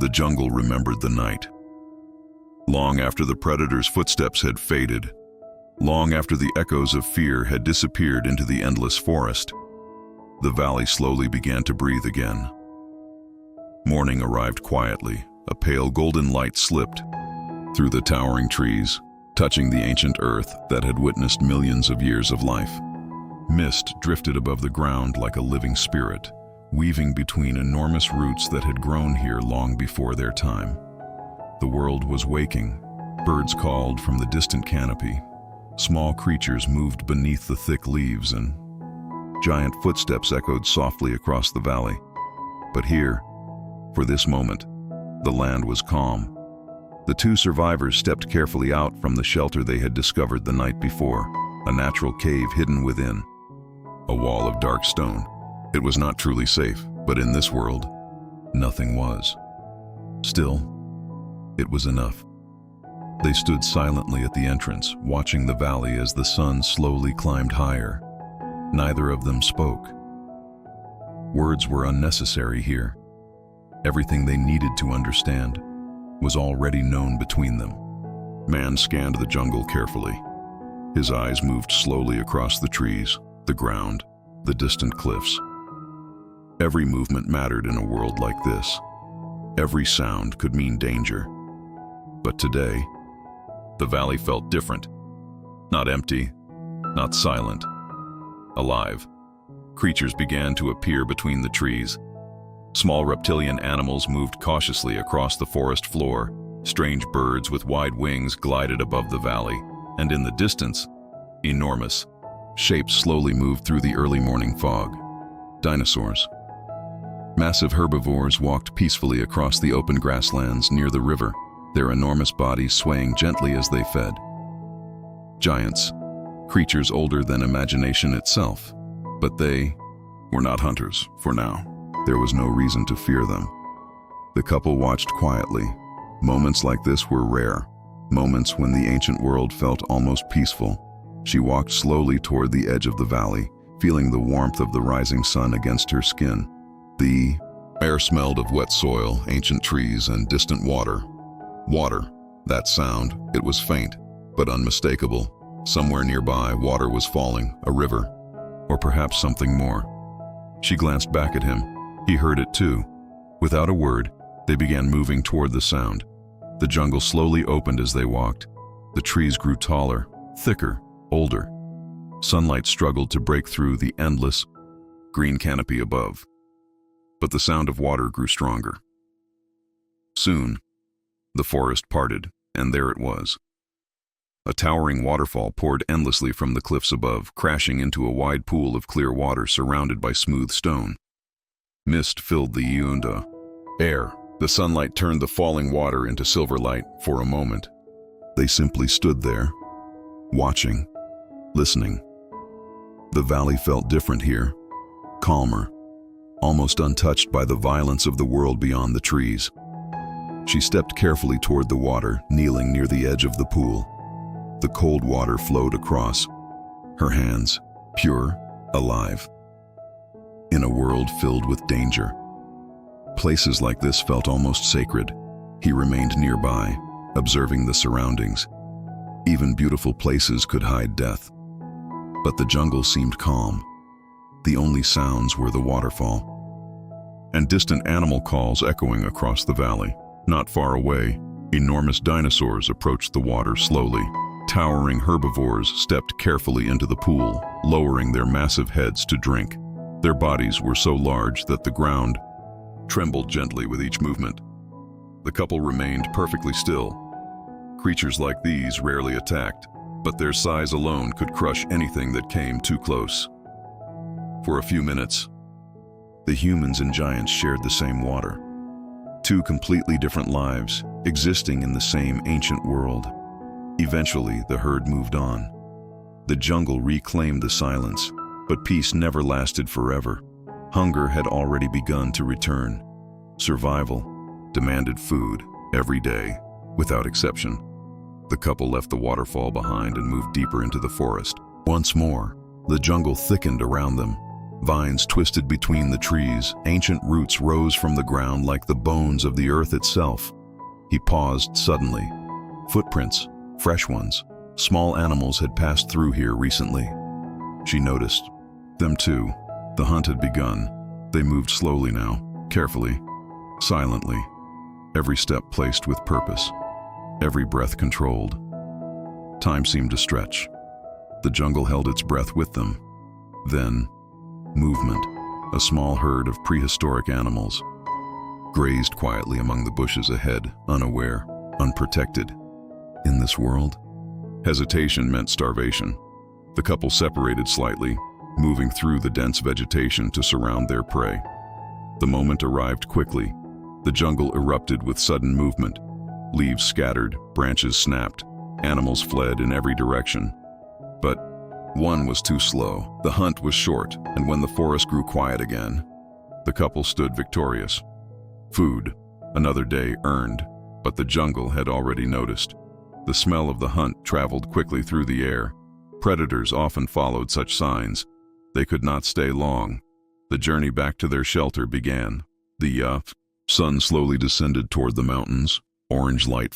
The jungle remembered the night. Long after the predator's footsteps had faded, long after the echoes of fear had disappeared into the endless forest, the valley slowly began to breathe again. Morning arrived quietly. A pale golden light slipped through the towering trees, touching the ancient earth that had witnessed millions of years of life. Mist drifted above the ground like a living spirit, weaving between enormous roots that had grown here long before their time. The world was waking. Birds called from the distant canopy. Small creatures moved beneath the thick leaves, and giant footsteps echoed softly across the valley. But here, for this moment, the land was calm. The two survivors stepped carefully out from the shelter they had discovered the night before, a natural cave hidden within a wall of dark stone. It was not truly safe, but in this world, nothing was. Still, it was enough. They stood silently at the entrance, watching the valley as the sun slowly climbed higher. Neither of them spoke. Words were unnecessary here. Everything they needed to understand was already known between them. Man scanned the jungle carefully. His eyes moved slowly across the trees, the ground, the distant cliffs. Every movement mattered in a world like this. Every sound could mean danger. But today, the valley felt different. Not empty, not silent. Alive. Creatures began to appear between the trees. Small reptilian animals moved cautiously across the forest floor. Strange birds with wide wings glided above the valley, and in the distance, enormous shapes slowly moved through the early morning fog. Dinosaurs. Massive herbivores walked peacefully across the open grasslands near the river, their enormous bodies swaying gently as they fed. Giants, creatures older than imagination itself, but they were not hunters for now. There was no reason to fear them. The couple watched quietly. Moments like this were rare, moments when the ancient world felt almost peaceful. She walked slowly toward the edge of the valley, feeling the warmth of the rising sun against her skin. The air smelled of wet soil, ancient trees, and distant water. Water, that sound, it was faint, but unmistakable. Somewhere nearby, water was falling, a river, or perhaps something more. She glanced back at him. He heard it too. Without a word, they began moving toward the sound. The jungle slowly opened as they walked. The trees grew taller, thicker, older. Sunlight struggled to break through the endless green canopy above. But the sound of water grew stronger. Soon, the forest parted, and there it was. A towering waterfall poured endlessly from the cliffs above, crashing into a wide pool of clear water surrounded by smooth stone. Mist filled the Uinta air. The sunlight turned the falling water into silver light for a moment. They simply stood there, watching, listening. The valley felt different here, calmer, almost untouched by the violence of the world beyond the trees. She stepped carefully toward the water, kneeling near the edge of the pool. The cold water flowed across her hands, pure, alive. In a world filled with danger, places like this felt almost sacred. He remained nearby, observing the surroundings. Even beautiful places could hide death. But the jungle seemed calm. The only sounds were the waterfall and distant animal calls echoing across the valley. Not far away, enormous dinosaurs approached the water slowly. Towering herbivores stepped carefully into the pool, lowering their massive heads to drink. Their bodies were so large that the ground trembled gently with each movement. The couple remained perfectly still. Creatures like these rarely attacked, but their size alone could crush anything that came too close. For a few minutes, the humans and giants shared the same water. Two completely different lives, existing in the same ancient world. Eventually, the herd moved on. The jungle reclaimed the silence, but peace never lasted forever. Hunger had already begun to return. Survival demanded food every day, without exception. The couple left the waterfall behind and moved deeper into the forest. Once more, the jungle thickened around them. Vines twisted between the trees, ancient roots rose from the ground like the bones of the earth itself. He paused suddenly. Footprints, fresh ones. Small animals had passed through here recently. She noticed them too. The hunt had begun. They moved slowly now, carefully, silently. Every step placed with purpose. Every breath controlled. Time seemed to stretch. The jungle held its breath with them. Then, movement. A small herd of prehistoric animals grazed quietly among the bushes ahead, unaware, unprotected. In this world, hesitation meant starvation. The couple separated slightly, moving through the dense vegetation to surround their prey. The moment arrived quickly. The jungle erupted with sudden movement. Leaves scattered, branches snapped, animals fled in every direction. But one was too slow. The hunt was short, and when the forest grew quiet again, the couple stood victorious. Food, another day earned, but the jungle had already noticed. The smell of the hunt traveled quickly through the air. Predators often followed such signs. They could not stay long. The journey back to their shelter began. The sun slowly descended toward the mountains, orange light